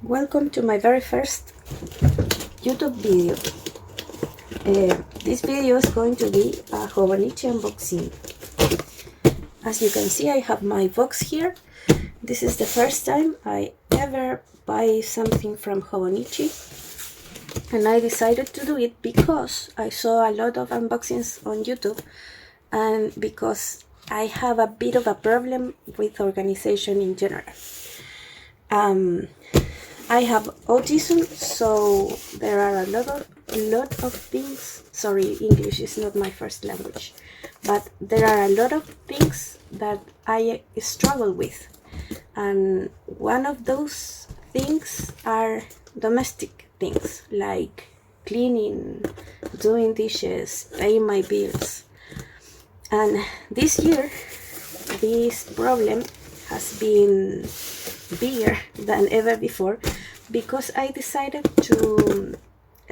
Welcome to my very first YouTube video. This video is going to be a hobonichi unboxing. As you can see, I have my box here. This is the first time I ever buy something from hobonichi, and I decided to do it because I saw a lot of unboxings on YouTube and because I have a bit of a problem with organization in general. I have autism, so there are a lot of things. Sorry, English is not my first language, but there are a lot of things that I struggle with, and one of those things are domestic things like cleaning, doing dishes, paying my bills. And this year, this problem has been bigger than ever before because I decided to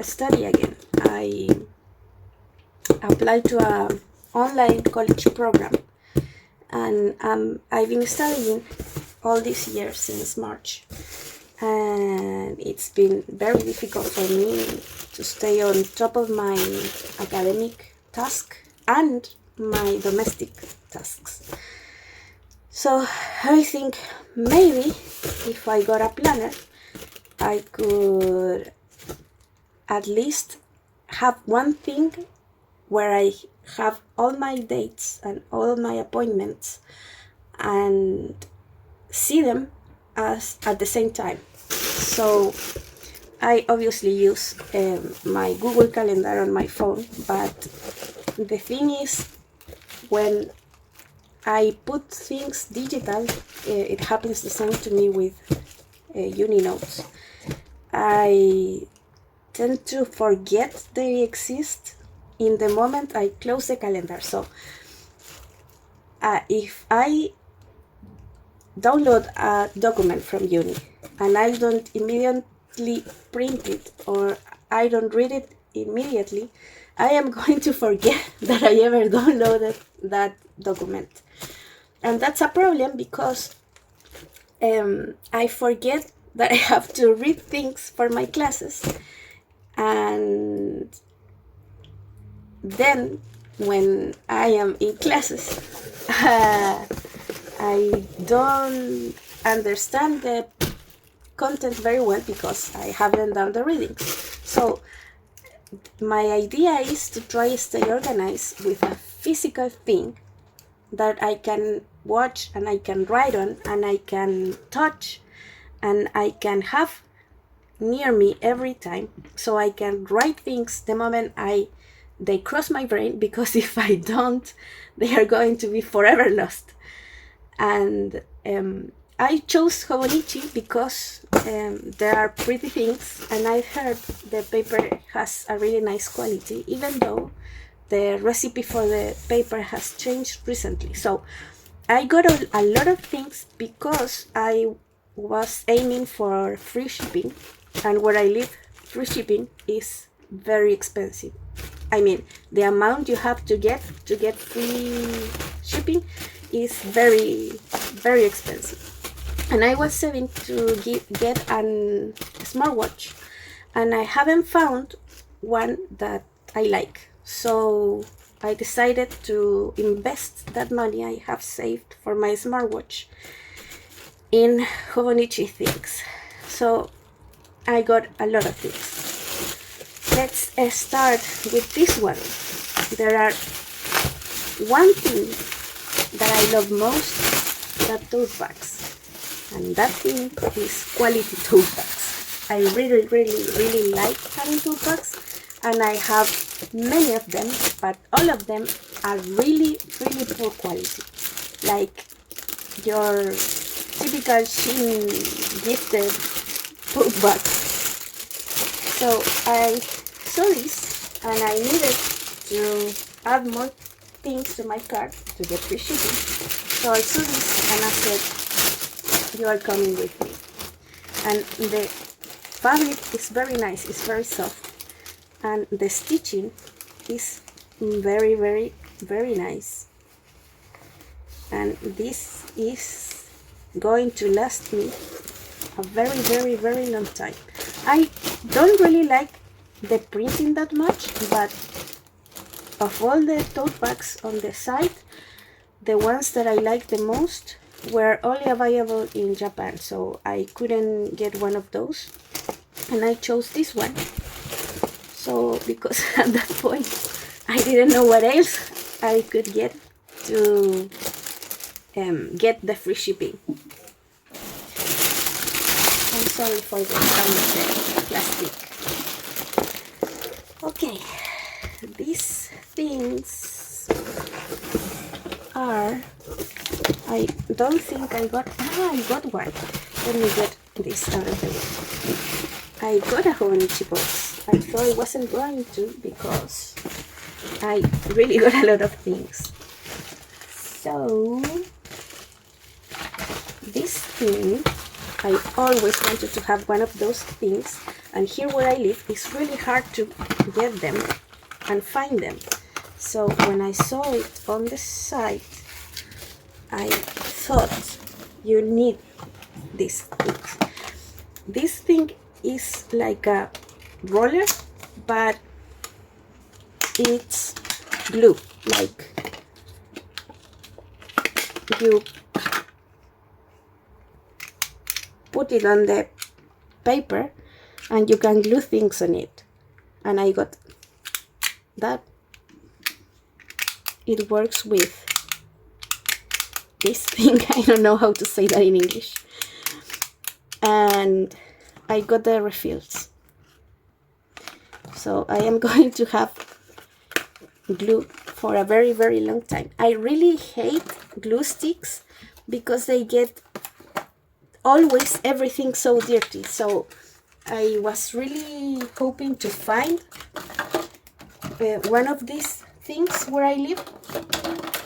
study again. I applied to an online college program, and I've been studying all this year since March, and it's been very difficult for me to stay on top of my academic task and my domestic tasks. So I think maybe if I got a planner, I could at least have one thing where I have all my dates and all my appointments and see them as at the same time. So I obviously use my Google Calendar on my phone, but the thing is, when I put things digital, it happens the same to me with uni notes. I tend to forget they exist in the moment I close the calendar. So if I download a document from uni and I don't immediately print it, or I don't read it immediately, I am going to forget that I ever downloaded that document. And that's a problem because I forget that I have to read things for my classes, and then when I am in classes, I don't understand the content very well because I haven't done the readings. So my idea is to try to stay organized with a physical thing that I can watch and I can write on and I can touch and I can have near me every time, so I can write things the moment they cross my brain, because if I don't, they are going to be forever lost. And I chose hobonichi because there are pretty things, and I heard the paper has a really nice quality, even though the recipe for the paper has changed recently. So I got a lot of things because I was aiming for free shipping, and where I live, free shipping is very expensive. I mean, the amount you have to get free shipping is very, very expensive. And I was saving to get a smartwatch, and I haven't found one that I like. So I decided to invest that money I have saved for my smartwatch in hobonichi things. So I got a lot of things. Let's start with this one. There are one thing that I love most, that tote bags, and that thing is quality tote bags. I really, really, really like having tote bags, and I have many of them, but all of them are really, really poor quality, like your typical Shein gifted tote bag. So I saw this and I needed to add more things to my cart to get free shipping. So I saw this and I said, you are coming with me. And the fabric is very nice, it's very soft, and the stitching is very, very, very nice. And this is going to last me a very, very, very long time. I don't really like the printing that much, but of all the tote bags on the site, the ones that I like the most were only available in Japan, so I couldn't get one of those, and I chose this one. So because at that point I didn't know what else I could get to get the free shipping. I'm sorry for the sound of the plastic. Okay, these things are, I don't think I got, I got one. Let me get this out of the way. I got a hobonichi box. I thought I wasn't going to because I really got a lot of things. So, this thing, I always wanted to have one of those things, and here where I live, it's really hard to get them and find them. So when I saw it on the site, I thought you need this thing. This thing is like a roller, but it's glue. Like you put it on the paper and you can glue things on it. And I got that. It works with this thing. I don't know how to say that in English. And I got the refills. So I am going to have glue for a very, very long time. I really hate glue sticks because they get always everything so dirty. So I was really hoping to find one of these things where I live,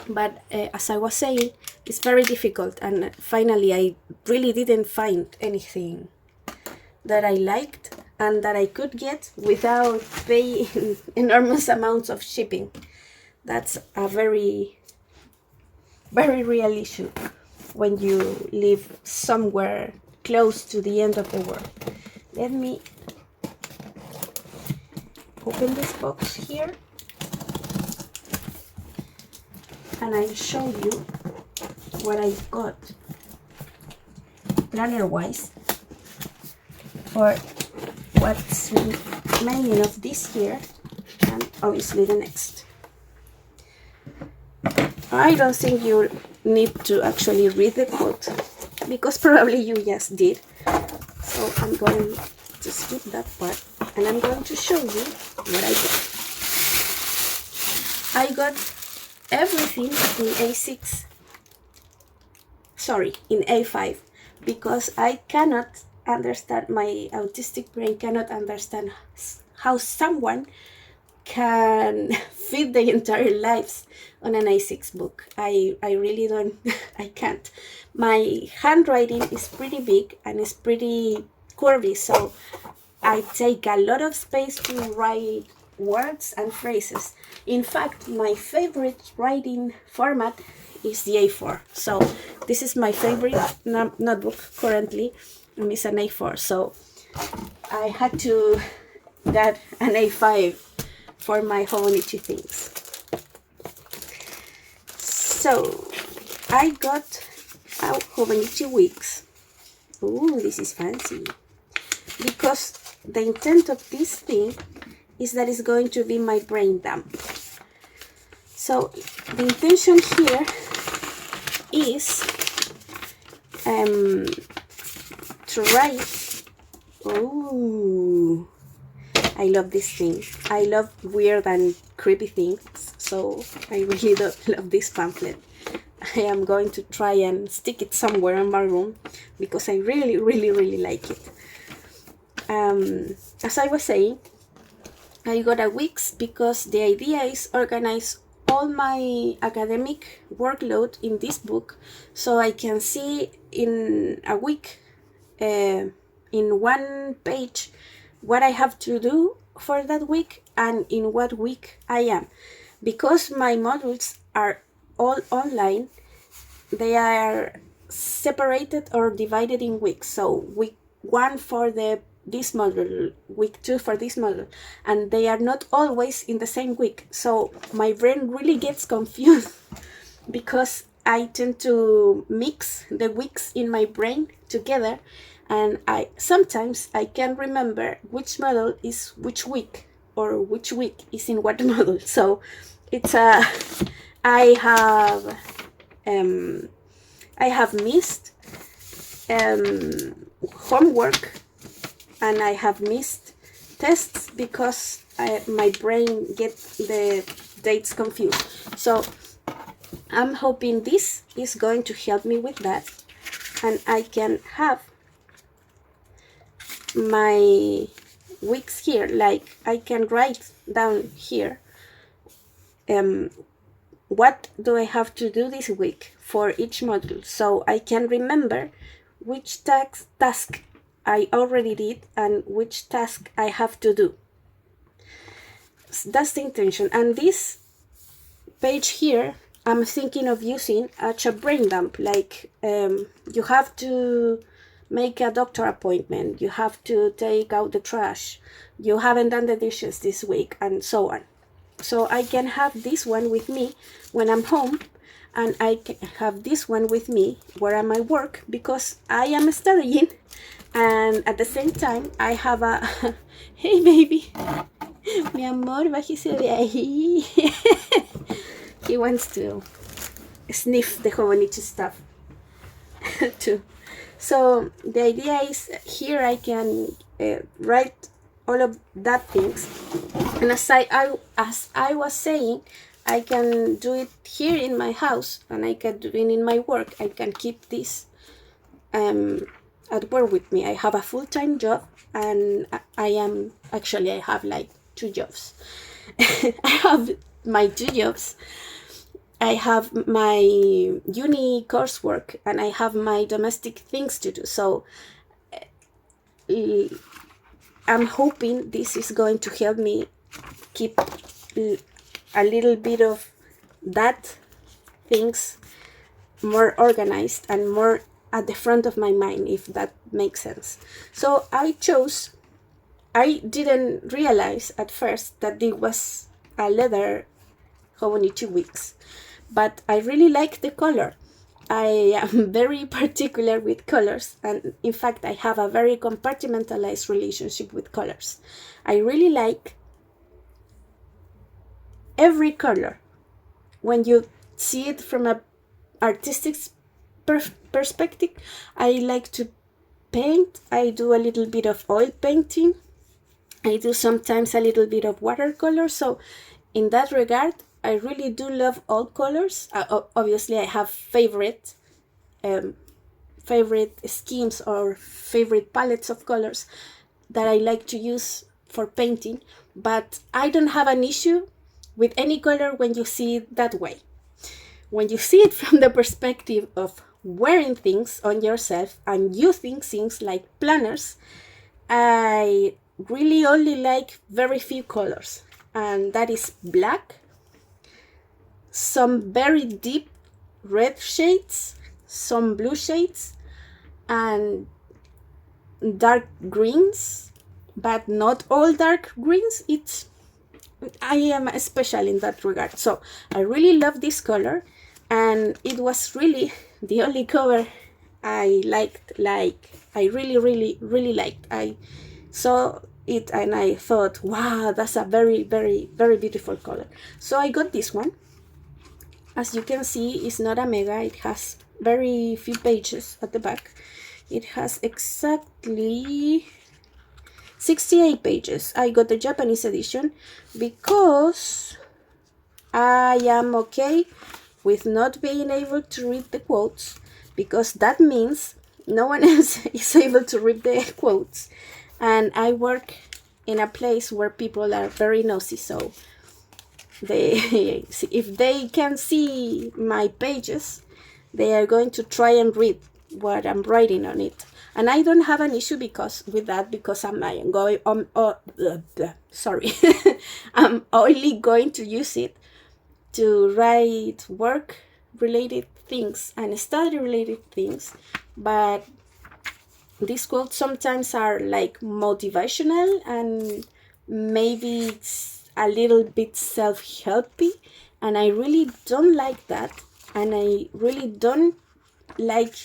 but as I was saying, it's very difficult, and finally I really didn't find anything that I liked and that I could get without paying enormous amounts of shipping. That's a very, very real issue when you live somewhere close to the end of the world. Let me open this box here and I'll show you what I got planner wise for what's remaining of this year and obviously the next. I don't think you need to actually read the quote because probably you just did. So I'm going to skip that part and I'm going to show you what I got. I got everything in A6, sorry, in A5, because I cannot understand, my autistic brain cannot understand how someone can fit the entire lives on an A6 book. I really don't, I can't. My handwriting is pretty big and it's pretty curvy, so I take a lot of space to write words and phrases. In fact, my favorite writing format is the A4. So this is my favorite notebook currently, and it's an A4. So I had to get an A5 for my hobonichi things. So I got a hobonichi wigs. Ooh, this is fancy. Because the intent of this thing is that it's going to be my brain dump. So the intention here is to write. Oh, I love this thing. I love weird and creepy things, so I really love this pamphlet. I am going to try and stick it somewhere in my room because I really, really, really like it. As I was saying, I got a weeks because the idea is organize all my academic workload in this book so I can see in a week, in one page, what I have to do for that week and in what week I am. Because my modules are all online, they are separated or divided in weeks. So week 1 for this model, week 2 for this model, and they are not always in the same week. So my brain really gets confused because I tend to mix the weeks in my brain together, and sometimes I can't remember which model is which week or which week is in what model. So it's I have missed homework, and I have missed tests because my brain gets the dates confused. So I'm hoping this is going to help me with that, and I can have my weeks here. Like, I can write down here what do I have to do this week for each module, so I can remember which task I already did and which task I have to do. That's the intention. And this page here, I'm thinking of using as a brain dump. Like, you have to make a doctor appointment, you have to take out the trash, you haven't done the dishes this week, and so on. So I can have this one with me when I'm home, and I can have this one with me where I'm at work, because I am studying, and at the same time I have a hey baby, mi amor, bájese de ahí. He wants to sniff the hobonichi stuff too. So the idea is, here I can write all of that things, and as I was saying, I can do it here in my house, and I can do it in my work. I can keep this at work with me. I have a full-time job, and I have like 2 jobs. I have my 2 jobs. I have my uni coursework, and I have my domestic things to do. So I'm hoping this is going to help me keep a little bit of that things more organized and more at the front of my mind, if that makes sense. So I didn't realize at first that it was a leather hobonichi weeks, but I really like the color. I am very particular with colors, and in fact I have a very compartmentalized relationship with colors. I really like every color. When you see it from an artistic perspective, I like to paint. I do a little bit of oil painting. I do sometimes a little bit of watercolor. So in that regard, I really do love all colors. Obviously, I have favorite schemes or favorite palettes of colors that I like to use for painting, but I don't have an issue with any color when you see it that way. When you see it from the perspective of wearing things on yourself and using things like planners, I really only like very few colors, and that is black, some very deep red shades, some blue shades, and dark greens, but not all dark greens. I am special in that regard. So I really love this color, and it was really the only cover I liked. Like, I really liked. I saw it and I thought, wow, that's a very beautiful color. So I got this one. As you can see, it's not a mega. It has very few pages at the back. It has exactly 68 pages. I got the Japanese edition because I am okay with not being able to read the quotes, because that means no one else is able to read the quotes, and I work in a place where people are very nosy, so if they can see my pages, they are going to try and read what I'm writing on it. And I don't have an issue because I'm going sorry. I'm only going to use it to write work related things and study related things, but these quotes sometimes are like motivational, and maybe it's a little bit self-helpy, and I really don't like that, and I really don't like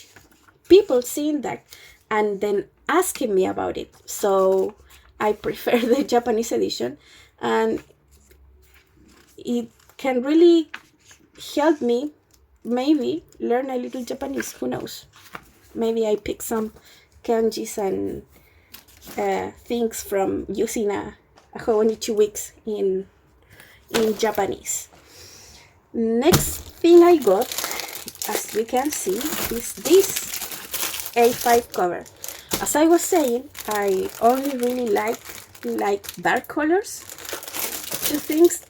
people seeing that and then asking me about it. So I prefer the Japanese edition, and it can really help me maybe learn a little Japanese. Who knows? Maybe I pick some kanjis and things from using a hobonichi weeks in Japanese. Next thing I got, as you can see, is this A5 cover. As I was saying, I only really like dark colors to things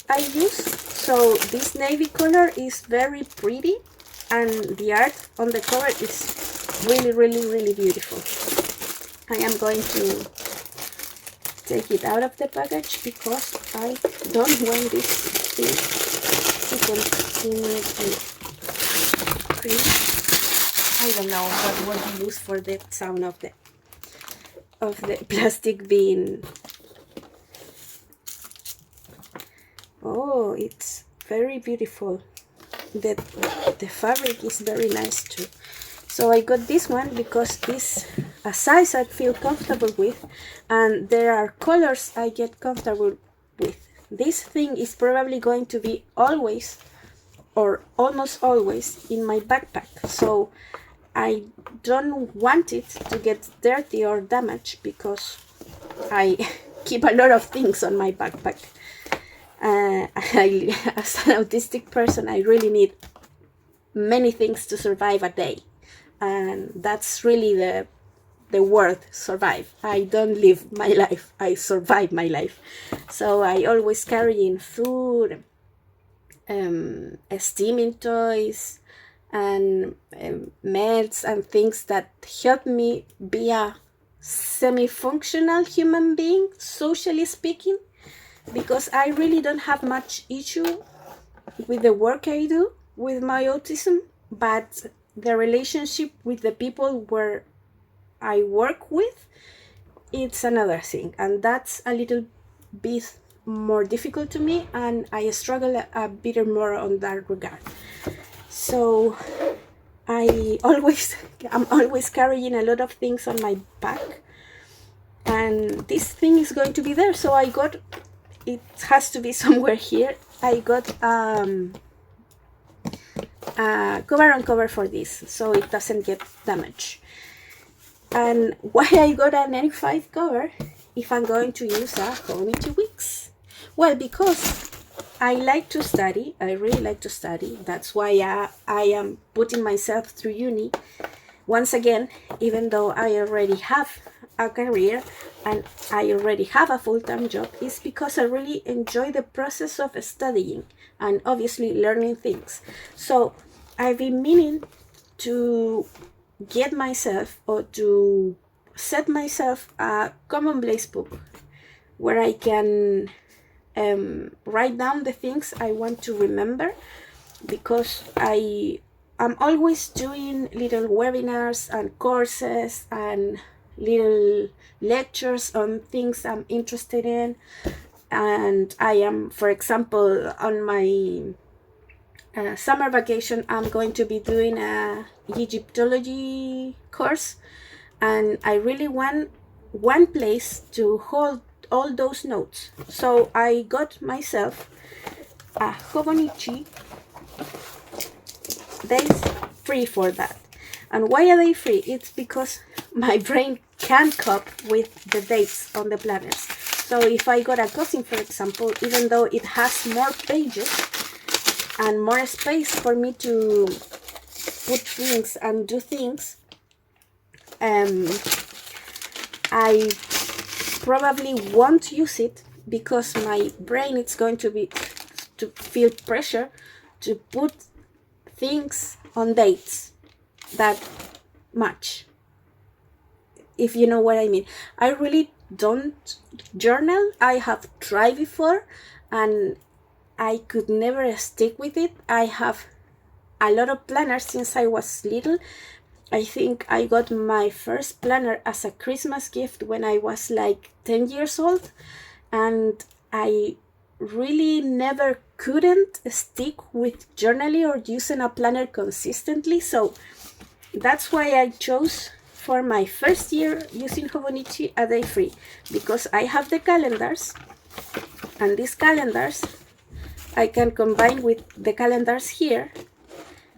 I use. So this navy color is very pretty, and the art on the cover is really beautiful. I am going to take it out of the package because I don't want this thing to continue to creep. I don't know what word you use for the sound of the plastic being. Oh, it's very beautiful. The fabric is very nice too. So I got this one because it's a size I feel comfortable with, and there are colors I get comfortable with. This thing is probably going to be always or almost always in my backpack, so I don't want it to get dirty or damaged because I keep a lot of things on my backpack. As an autistic person, I really need many things to survive a day, and that's really the word survive. I don't live my life, I survive my life. So I always carry in food, steaming toys, and meds and things that help me be a semi-functional human being, socially speaking, because I really don't have much issue with the work I do with my autism, but the relationship with the people where I work with, it's another thing, and that's a little bit more difficult to me, and I struggle a bit more on that regard. So I'm always carrying a lot of things on my back, and this thing is going to be there. So it has to be somewhere here. I got cover on cover for this, so it doesn't get damaged. And why I got an A5 cover if I'm going to use a hobonichi weeks? Well, because I like to study. I really like to study. That's why I am putting myself through uni. Once again, even though I already have a career and I already have a full-time job, it's because I really enjoy the process of studying and obviously learning things. So I've been meaning to get myself or to set myself a commonplace book where I can write down the things I want to remember, because I'm always doing little webinars and courses and little lectures on things I'm interested in. And I am, for example, on my summer vacation, I'm going to be doing a Egyptology course, and I really want one place to hold all those notes. So I got myself a hobonichi days free for that. And why are they free? It's because my brain can't cope with the dates on the planners. So if I got a cousin, for example, even though it has more pages and more space for me to put things and do things, I probably won't use it because my brain is going to feel pressure to put things on dates that much, if you know what I mean. I really don't journal. I have tried before and I could never stick with it. I have a lot of planners since I was little, I think I got my first planner as a Christmas gift when I was like 10 years old, and I really never couldn't stick with journaling or using a planner consistently. So that's why I chose for my first year using Hobonichi a day free, because I have the calendars, and these calendars I can combine with the calendars here,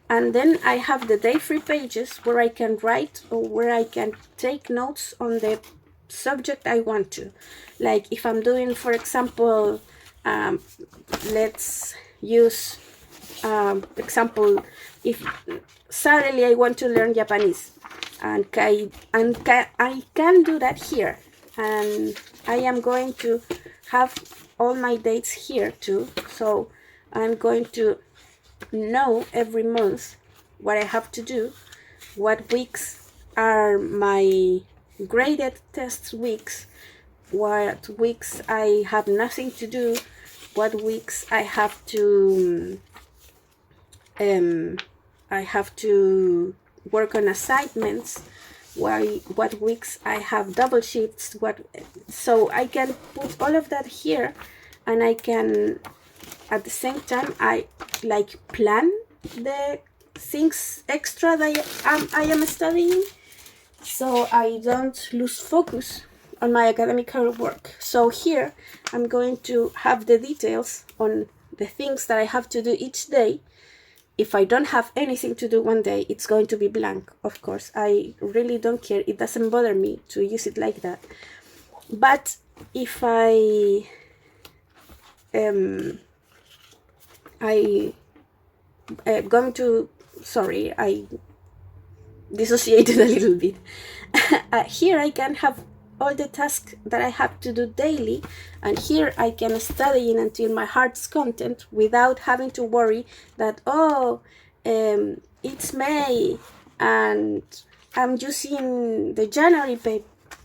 and then I have the day free pages where I can write or where I can take notes on the subject I want to. Like if I'm doing, for example, let's use example, if suddenly I want to learn Japanese, and I can do that here, and I am going to have all my dates here too, so I'm going to know every month what I have to do, what weeks are my graded test weeks, what weeks I have nothing to do, what weeks I have to work on assignments, what weeks I have double shifts, so I can put all of that here, and I can at the same time I like plan the things extra that I am studying, so I don't lose focus on my academic work. So here I'm going to have the details on the things that I have to do each day. If I don't have anything to do one day, it's going to be blank, of course. I really don't care. It doesn't bother me to use it like that. But if I dissociated a little bit. Here I can have all the tasks that I have to do daily, and here I can study in until my heart's content without having to worry that it's May and I'm using the January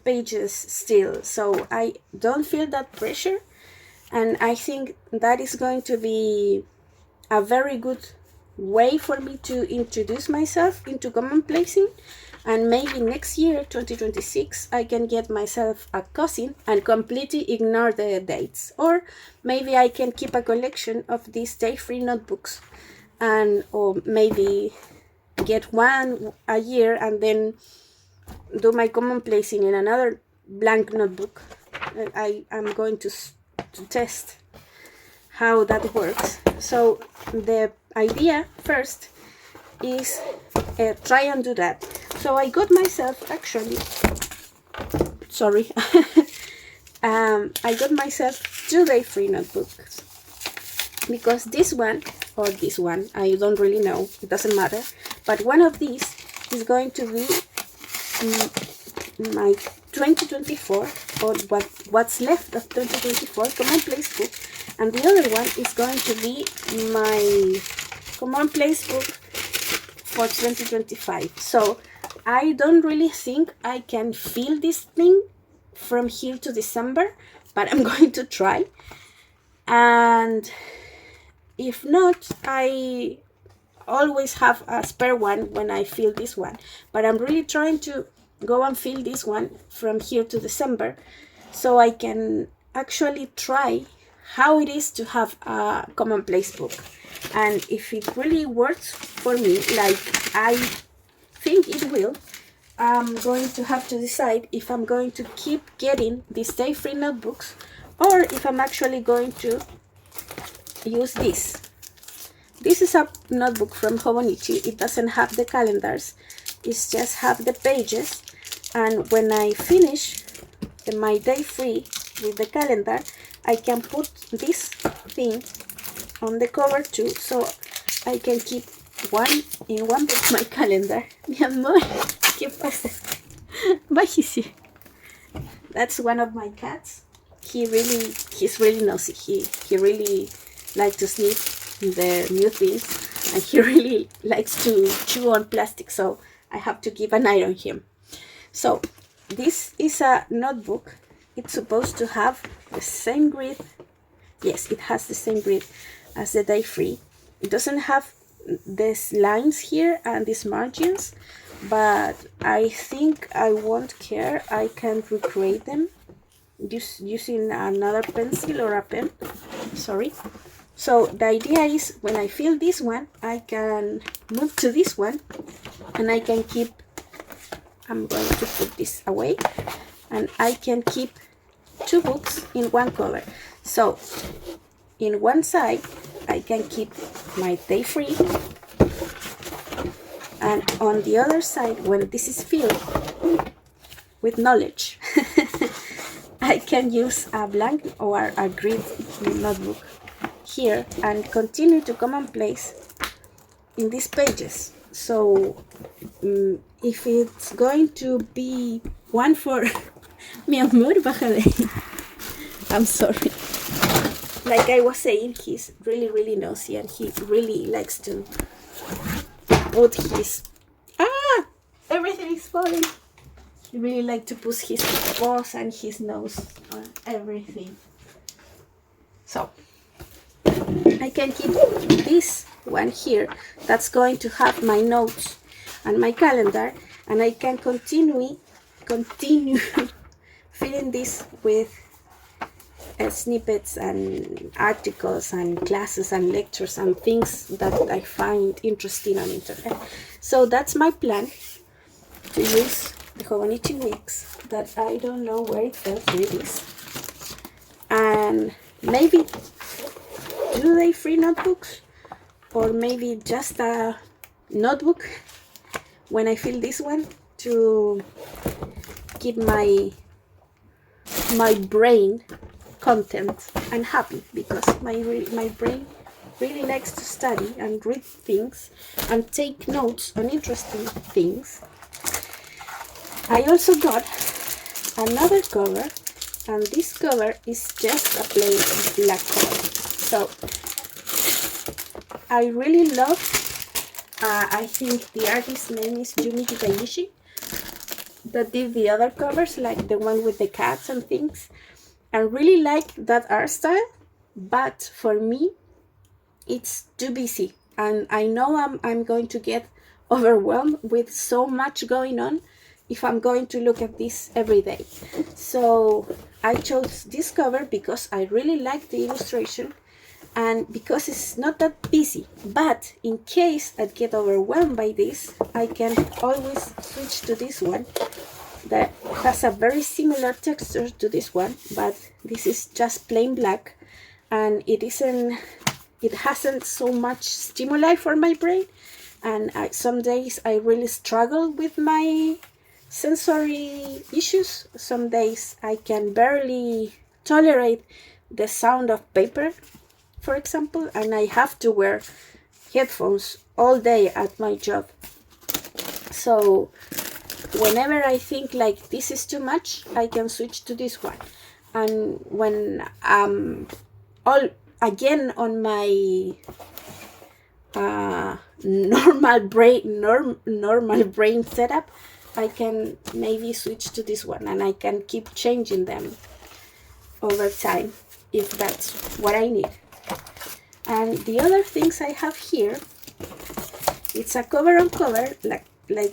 pages still, so I don't feel that pressure. And I think that is going to be a very good way for me to introduce myself into commonplacing. And maybe next year, 2026, I can get myself a cousin and completely ignore the dates. Or maybe I can keep a collection of these day-free notebooks, or maybe get one a year and then do my commonplacing in another blank notebook. I am going to test how that works. So the idea first is try and do that. So I got myself actually, sorry, I got myself 2 day-free notebooks, because this one or this one, I don't really know, it doesn't matter, but one of these is going to be my 2024, or what's left of 2024 commonplace book, and the other one is going to be my commonplace book for 2025. So I don't really think I can feel this thing from here to December, but I'm going to try. And if not, I always have a spare one when I feel this one. But I'm really trying to go and feel this one from here to December, so I can actually try how it is to have a commonplace book. And if it really works for me, like I think it will, I'm going to have to decide if I'm going to keep getting these day-free notebooks, or if I'm actually going to use this. This is a notebook from Hobonichi. It doesn't have the calendars, it's just have the pages, and when I finish my day free with the calendar, I can put this thing on the cover too, so I can keep in one book my calendar. Mi amor, ¿qué pasa? Bájese. That's one of my cats. He's really nosy. He really likes to sniff the new things, and he really likes to chew on plastic, so I have to keep an eye on him. So this is a notebook. It's supposed to have the same grid. Yes, it has the same grid as the day free. It doesn't have these lines here and these margins, but I think I won't care. I can recreate them using another pencil or a pen. Sorry. So the idea is when I fill this one, I can move to this one and I can keep, I'm going to put this away, and I can keep 2 books in one cover. So in one side, I can keep my day free, and on the other side, when this is filled with knowledge, I can use a blank or a grid notebook here and continue to commonplace in these pages. So if it's going to be one for mi amor, bájale. I'm sorry. Like I was saying, he's really nosy, and he really likes to put his everything is falling. He really likes to put his paws and his nose on everything. So I can keep this one here that's going to have my notes and my calendar, and I can continue filling this with snippets and articles and classes and lectures and things that I find interesting on internet. So that's my plan, to use the hobonichi weeks that I don't know where it fell through this, and maybe do they free notebooks, or maybe just a notebook when I fill this one to keep my brain content and happy, because my brain really likes to study and read things and take notes on interesting things. I also got another cover, and this cover is just a plain black cover. So I really love, I think the artist's name is Yumi Kitaishi, that did the other covers, like the one with the cats and things. I really like that art style, but for me it's too busy, and I know I'm going to get overwhelmed with so much going on if I'm going to look at this every day. So I chose this cover because I really like the illustration and because it's not that busy. But in case I get overwhelmed by this, I can always switch to this one that has a very similar texture to this one, but this is just plain black, and it hasn't so much stimuli for my brain, and some days I really struggle with my sensory issues. Some days I can barely tolerate the sound of paper, for example, and I have to wear headphones all day at my job. So whenever I think like this is too much, I can switch to this one. And when I'm all again on my normal brain setup, I can maybe switch to this one, and I can keep changing them over time if that's what I need. And the other things I have here, it's a cover on cover, like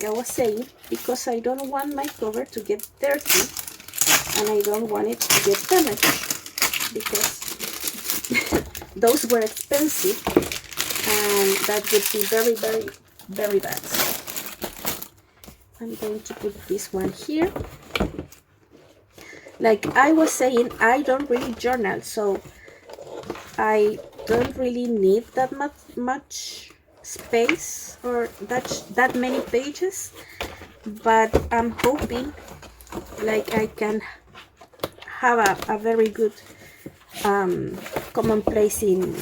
I was saying, because I don't want my cover to get dirty and I don't want it to get damaged, because those were expensive and that would be very bad. I'm going to put this one here. Like I was saying, I don't really journal, so I don't really need that much space or that many pages, but I'm hoping like I can have a very good commonplacing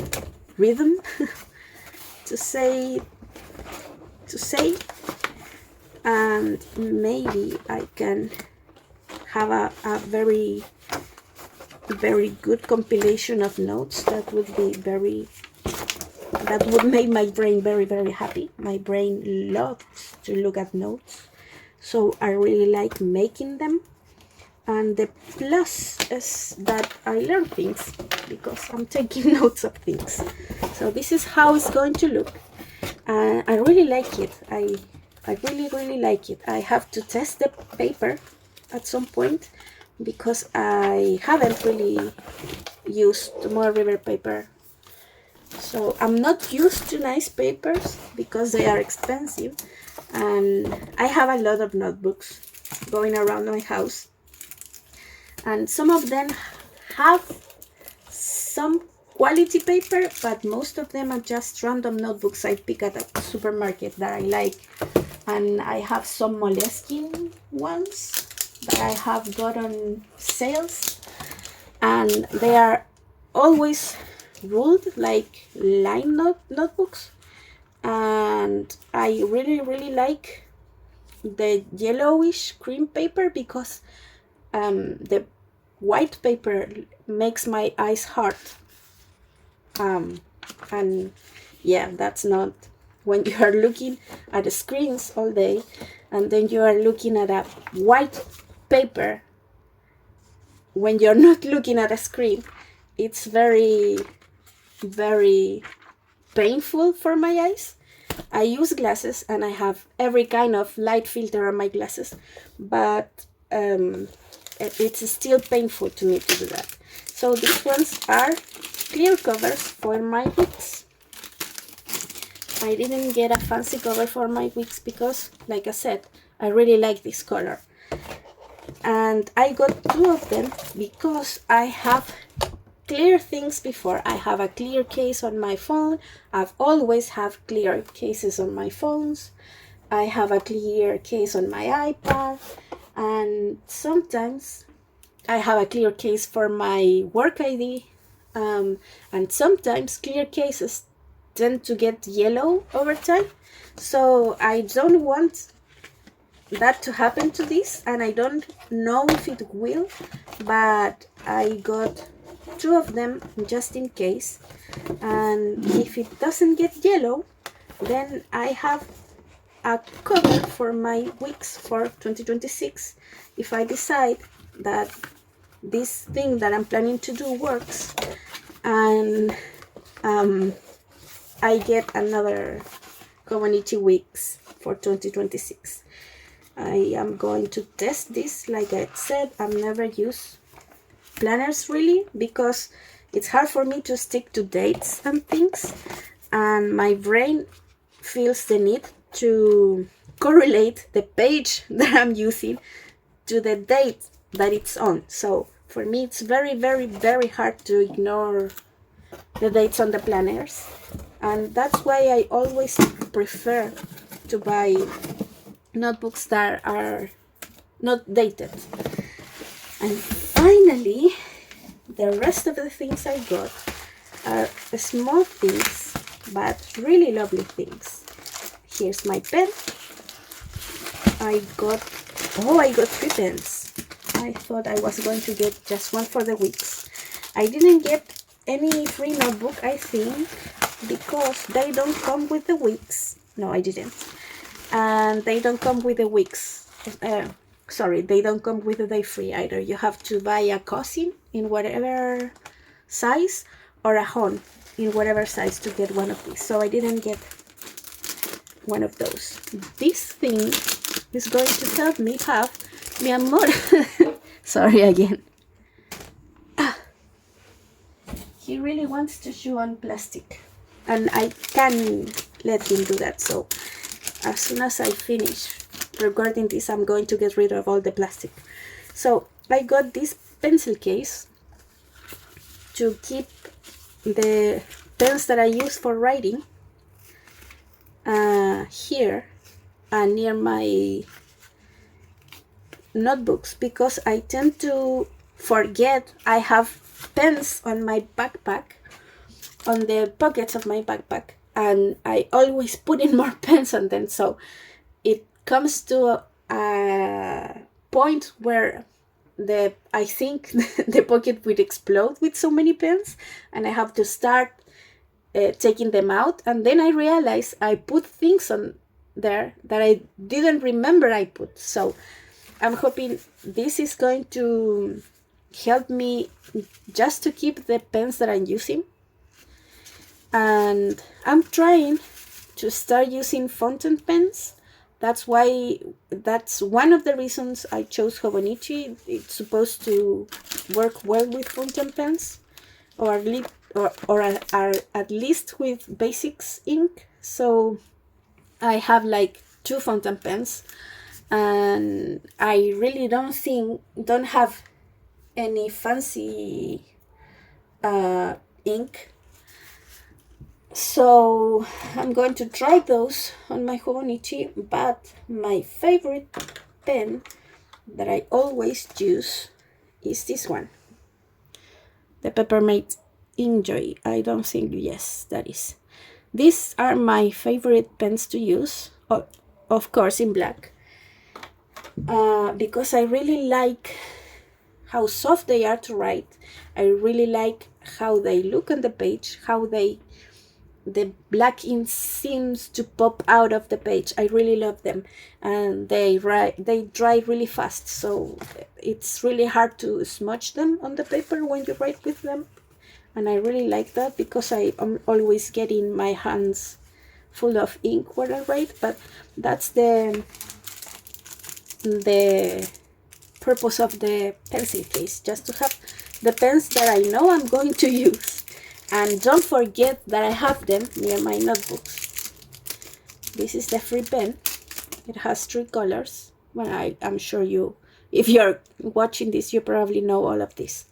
rhythm to say, and maybe I can have a very good compilation of notes that would make my brain very happy. My brain loves to look at notes, so I really like making them. And the plus is that I learn things because I'm taking notes of things. So this is how it's going to look. I really like it. I really like it. I have to test the paper at some point because I haven't really used Moore River paper. So I'm not used to nice papers because they are expensive, and I have a lot of notebooks going around my house, and some of them have some quality paper, but most of them are just random notebooks I pick at a supermarket that I like. And I have some Moleskine ones that I have got on sales, and they are always ruled like line notebooks, and I really like the yellowish cream paper because the white paper makes my eyes hard, and yeah, that's not when you are looking at the screens all day and then you are looking at a white paper when you're not looking at a screen. It's very painful for my eyes. I use glasses and I have every kind of light filter on my glasses, but it's still painful to me to do that. So these ones are clear covers for my wicks. I didn't get a fancy cover for my wicks because, like I said, I really like this color. And I got two of them because I have clear things before. I have a clear case on my phone. I've always have clear cases on my phones. I have a clear case on my iPad, and sometimes I have a clear case for my work ID, and sometimes clear cases tend to get yellow over time, so I don't want that to happen to this, and I don't know if it will, but I got two of them just in case, and if it doesn't get yellow, then I have a cover for my wicks for 2026 if I decide that this thing that I'm planning to do works, and I get another hobonichi wicks for 2026. I am going to test this. Like I said, I've never used planners really because it's hard for me to stick to dates and things, and my brain feels the need to correlate the page that I'm using to the date that it's on. So for me it's very hard to ignore the dates on the planners, and that's why I always prefer to buy notebooks that are not dated. And finally, the rest of the things I got are small things but really lovely things. Here's my pen. I got 3 pens. I thought I was going to get just one for the weeks. I didn't get any free notebook, I think, because they don't come with the weeks. No, I didn't. And they don't come with the weeks. Sorry, they don't come with the day free either. You have to buy a cousin in whatever size or a hon in whatever size to get one of these. So I didn't get one of those. This thing is going to help me have mi amor. Sorry again. He really wants to chew on plastic, and I can let him do that. So as soon as I finish recording this, I'm going to get rid of all the plastic. So I got this pencil case to keep the pens that I use for writing here near my notebooks, because I tend to forget I have pens on my backpack, on the pockets of my backpack, and I always put in more pens on them. So it comes to a point where I think the pocket would explode with so many pens, and I have to start taking them out. And then I realize I put things on there that I didn't remember I put. So I'm hoping this is going to help me just to keep the pens that I'm using. And I'm trying to start using fountain pens, that's one of the reasons I chose hobonichi. It's supposed to work well with fountain pens, or at least with basics ink. So I have like 2 fountain pens, and I really don't have any fancy ink. So I'm going to try those on my hobonichi, but my favorite pen that I always use is this one, the Peppermint Enjoy. I don't think, yes, that is. These are my favorite pens to use, of course in black, because I really like how soft they are to write. I really like how they look on the page, how the black ink seems to pop out of the page. I really love them, and they dry really fast, so it's really hard to smudge them on the paper when you write with them. And I really like that, because I am always getting my hands full of ink when I write. But that's the purpose of the pencil case, just to have the pens that I know I'm going to use. And don't forget that I have them near my notebooks. This is the free pen. It has 3 colors. Well, I'm sure if you're watching this, you probably know all of this.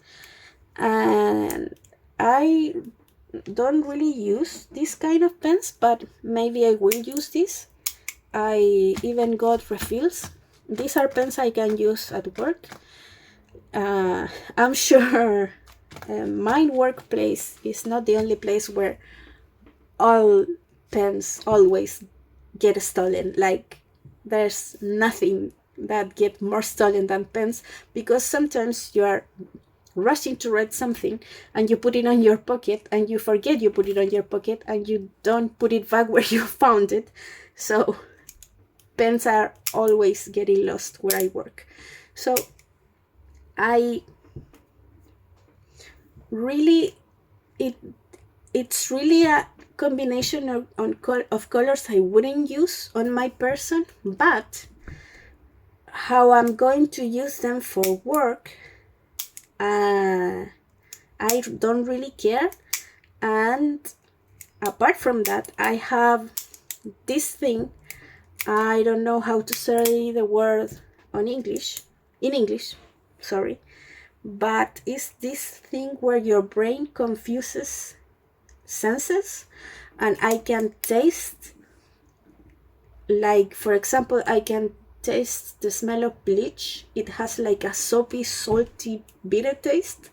And I don't really use this kind of pens, but maybe I will use this. I even got refills. These are pens I can use at work. I'm sure my workplace is not the only place where all pens always get stolen. Like, there's nothing that get more stolen than pens, because sometimes you are rushing to write something and you put it on your pocket and you forget you put it on your pocket, and you don't put it back where you found it. So pens are always getting lost where I work. So it's really a combination of colors I wouldn't use on my person, but how I'm going to use them for work, I don't really care. And apart from that, I have this thing. I don't know how to say the word in English, sorry, but it's this thing where your brain confuses senses, and I can taste, like, for example, I can taste the smell of bleach. It has like a soapy, salty, bitter taste.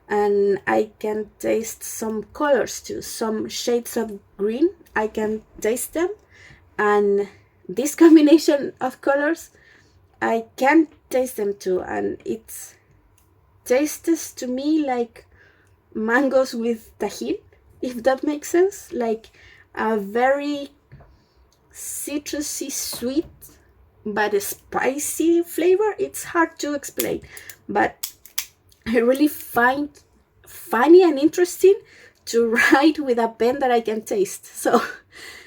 And I can taste some colors too, some shades of green. I can taste them, and this combination of colors, I can taste them too, and it tastes to me like mangoes with tajin, if that makes sense. Like a very citrusy, sweet, but a spicy flavor. It's hard to explain, but I really find funny and interesting to write with a pen that I can taste. So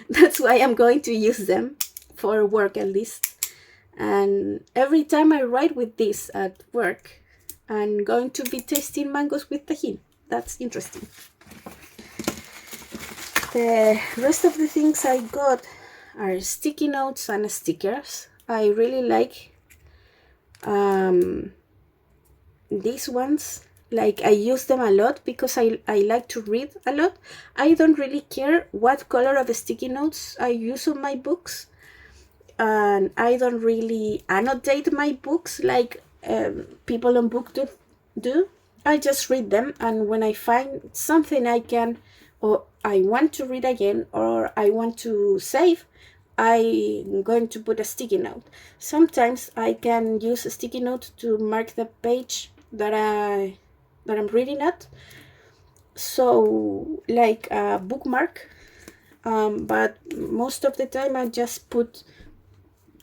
that's why I'm going to use them for work, at least. And every time I write with this at work, I'm going to be tasting mangoes with tajin. That's interesting. The rest of the things I got are sticky notes and stickers. I really like these ones. Like, I use them a lot because I like to read a lot. I don't really care what color of sticky notes I use on my books, and I don't really annotate my books like people on BookTube do. I just read them, and when I find something I can, or I want to read again, or I want to save, I'm going to put a sticky note. Sometimes I can use a sticky note to mark the page that I'm reading at, so like a bookmark. But most of the time I just put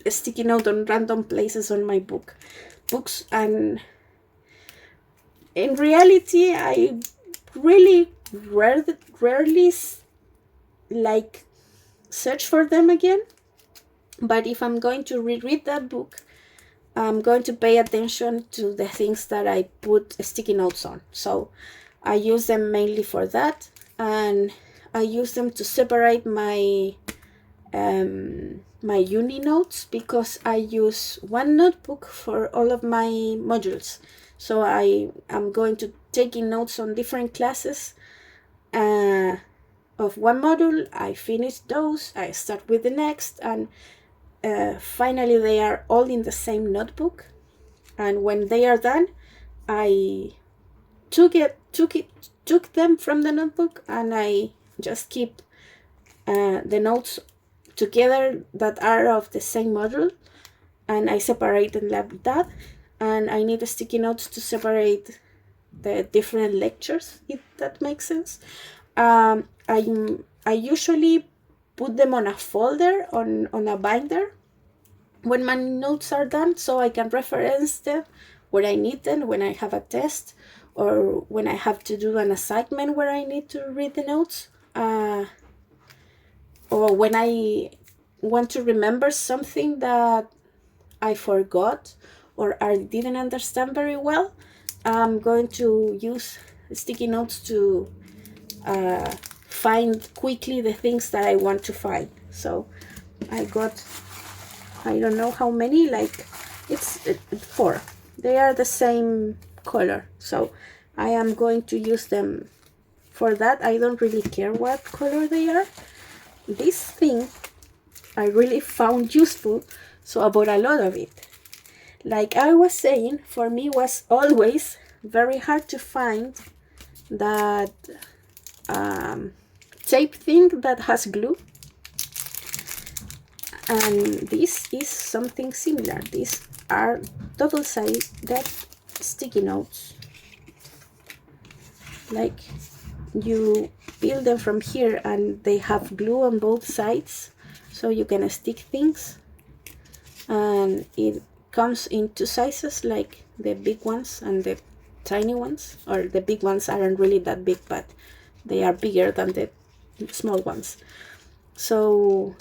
a sticky note on random places on my books, and in reality I really rarely like search for them again. But if I'm going to reread that book, I'm going to pay attention to the things that I put sticky notes on. So I use them mainly for that, and I use them to separate my my uni notes, because I use one notebook for all of my modules. So I am going to taking notes on different classes of one module. I finish those, I start with the next, and finally they are all in the same notebook. And when they are done, I took them from the notebook, and I just keep the notes together that are of the same module, and I separate them like that. And I need sticky notes to separate the different lectures, if that makes sense. I usually put them on a folder, on a binder, when my notes are done, so I can reference them where I need them, when I have a test, or when I have to do an assignment where I need to read the notes, or when I want to remember something that I forgot or I didn't understand very well. I'm going to use sticky notes to find quickly the things that I want to find. So I got, I don't know how many, like it's 4. They are the same color, so I am going to use them for that. I don't really care what color they are. This thing I really found useful, so I bought a lot of it. Like I was saying, for me was always very hard to find that tape thing that has glue, and this is something similar. These are double-sided sticky notes. Like you peel them from here and they have glue on both sides, so you can stick things. And it comes in 2 sizes, like the big ones and the tiny ones, or the big ones aren't really that big, but they are bigger than the small ones. So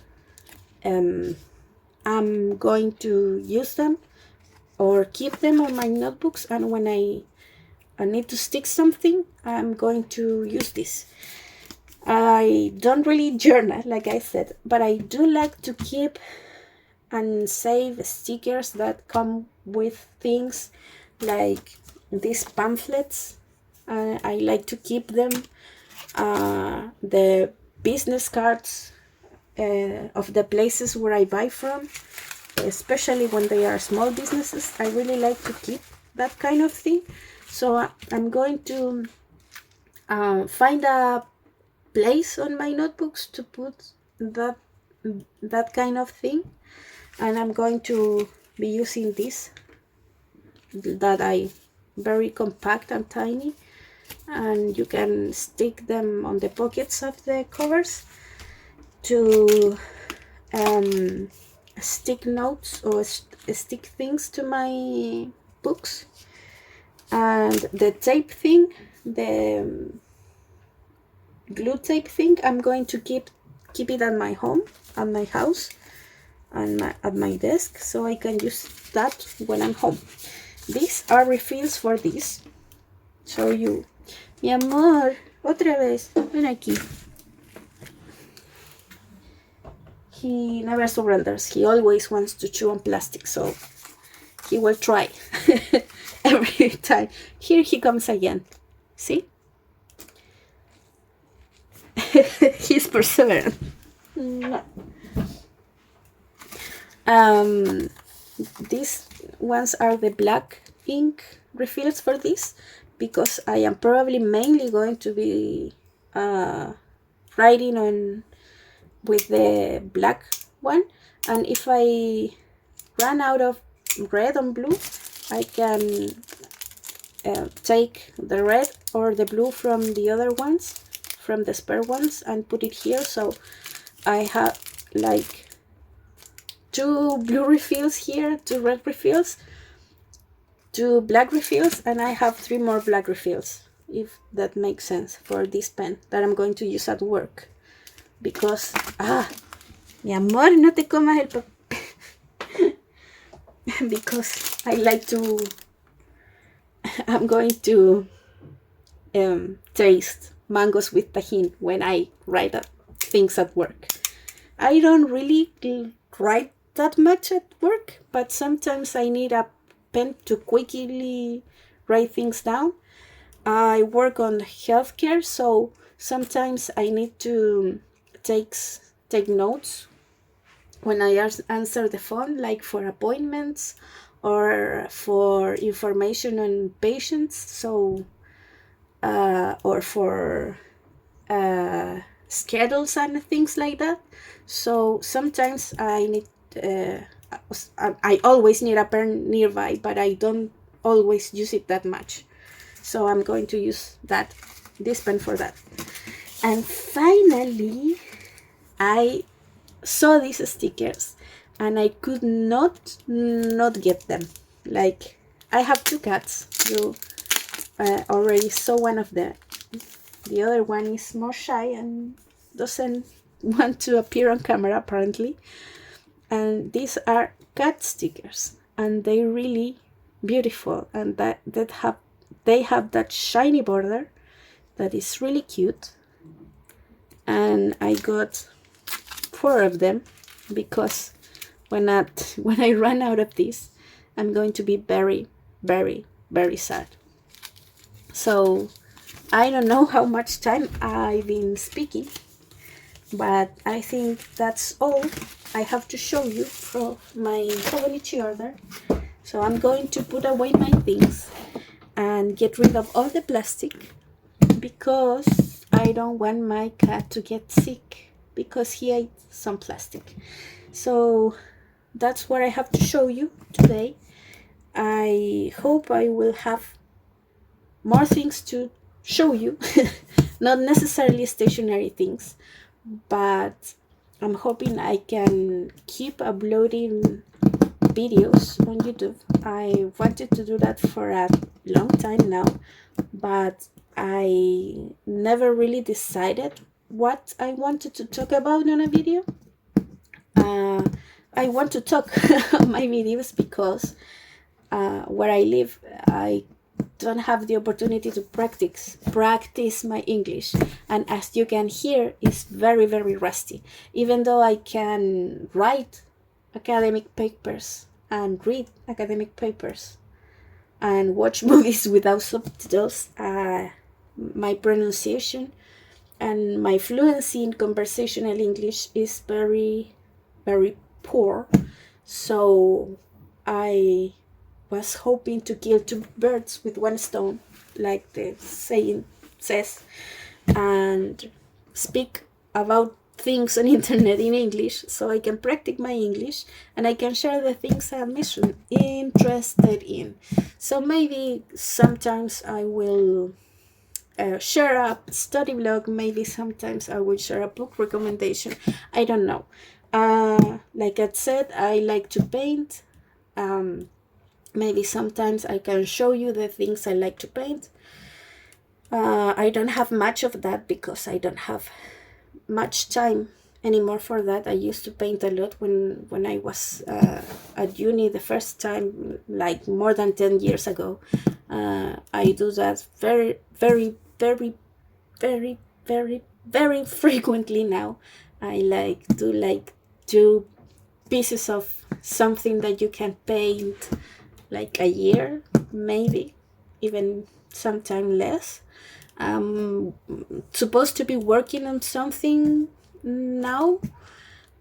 I'm going to use them or keep them on my notebooks, and when I need to stick something, I'm going to use this. I don't really journal, like I said, but I do like to keep and save stickers that come with things like these pamphlets. I like to keep them. The business cards of the places where I buy from, especially when they are small businesses, I really like to keep that kind of thing. So I'm going to find a place on my notebooks to put that kind of thing, and I'm going to be using this that I very compact and tiny, and you can stick them on the pockets of the covers to stick notes or stick things to my books. And the tape thing, the glue tape thing, I'm going to keep it at my home, at my house, and at my desk, so I can use that when I'm home. These are refills for this. So you, mi amor, otra vez, ven aquí. He never surrenders. He always wants to chew on plastic, so he will try every time. Here he comes again. See? He's perseverant. These ones are the black ink refills for this, because I am probably mainly going to be writing on with the black one, and if I run out of red and blue, I can take the red or the blue from the other ones, from the spare ones, and put it here. So I have like 2 blue refills here, 2 red refills, 2 black refills, and I have 3 more black refills, if that makes sense, for this pen that I'm going to use at work. Because, mi amor, no te comas el because I like to, I'm going to taste mangoes with tajin when I write things at work. I don't really write that much at work, but sometimes I need a pen to quickly write things down. I work on healthcare, so sometimes I need to take notes when I answer the phone, like for appointments or for information on patients. So or for schedules and things like that. So sometimes I need, I always need a pen nearby, but I don't always use it that much. So I'm going to use this pen for that. And finally, I saw these stickers and I could not get them. Like, I have 2 cats. You already saw one of them. The other one is more shy and doesn't want to appear on camera, apparently. And these are cat stickers, and they're really beautiful. And they have that shiny border that is really cute. And I got 4 of them because when I run out of this, I'm going to be very, very, very sad. So I don't know how much time I've been speaking, but I think that's all I have to show you from my hobonichi order. So I'm going to put away my things and get rid of all the plastic because I don't want my cat to get sick because he ate some plastic. So that's what I have to show you today. I hope I will have more things to show you, not necessarily stationary things, but I'm hoping I can keep uploading videos on YouTube. I wanted to do that for a long time now, but I never really decided what I wanted to talk about on a video. I want to talk on my videos because where I live, I don't have the opportunity to practice my English, and as you can hear, it's very, very rusty. Even though I can write academic papers and read academic papers and watch movies without subtitles, my pronunciation and my fluency in conversational English is very, very poor. So I was hoping to kill 2 birds with 1 stone, like the saying says, and speak about things on internet in English so I can practice my English and I can share the things I'm interested in. So maybe sometimes I will share a study blog, maybe sometimes I will share a book recommendation. I don't know. Like I said, I like to paint. Maybe sometimes I can show you the things I like to paint. I don't have much of that because I don't have much time anymore for that. I used to paint a lot when I was at uni the first time, like more than 10 years ago. I do that very, very, very, very, very, very frequently now. I like do pieces of something that you can paint like a year, maybe even sometime less. I'm supposed to be working on something now,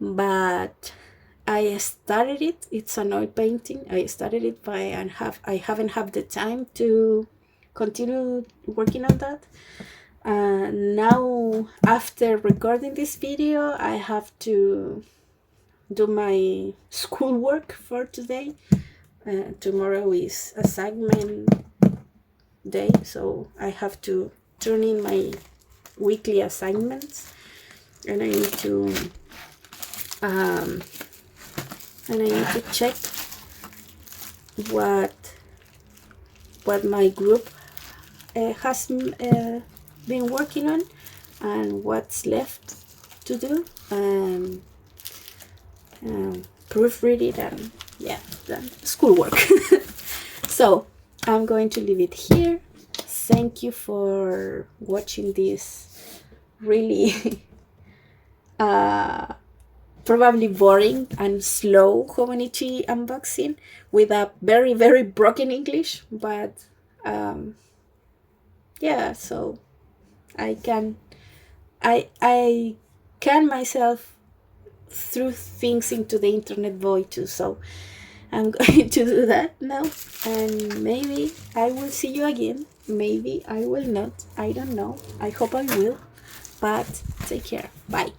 but I started it. It's an oil painting. I started it by I haven't had the time to continue working on that. Now, after recording this video, I have to do my schoolwork for today. Tomorrow is assignment day, so I have to turn in my weekly assignments, and I need to check what my group has been working on and what's left to do, proofread it and yeah, done schoolwork. So I'm going to leave it here. Thank you for watching this really probably boring and slow hobonichi unboxing with a very, very broken English, but yeah, so I can myself throw things into the internet void too, so I'm going to do that now, and maybe I will see you again, maybe I will not, I don't know, I hope I will, but take care, bye.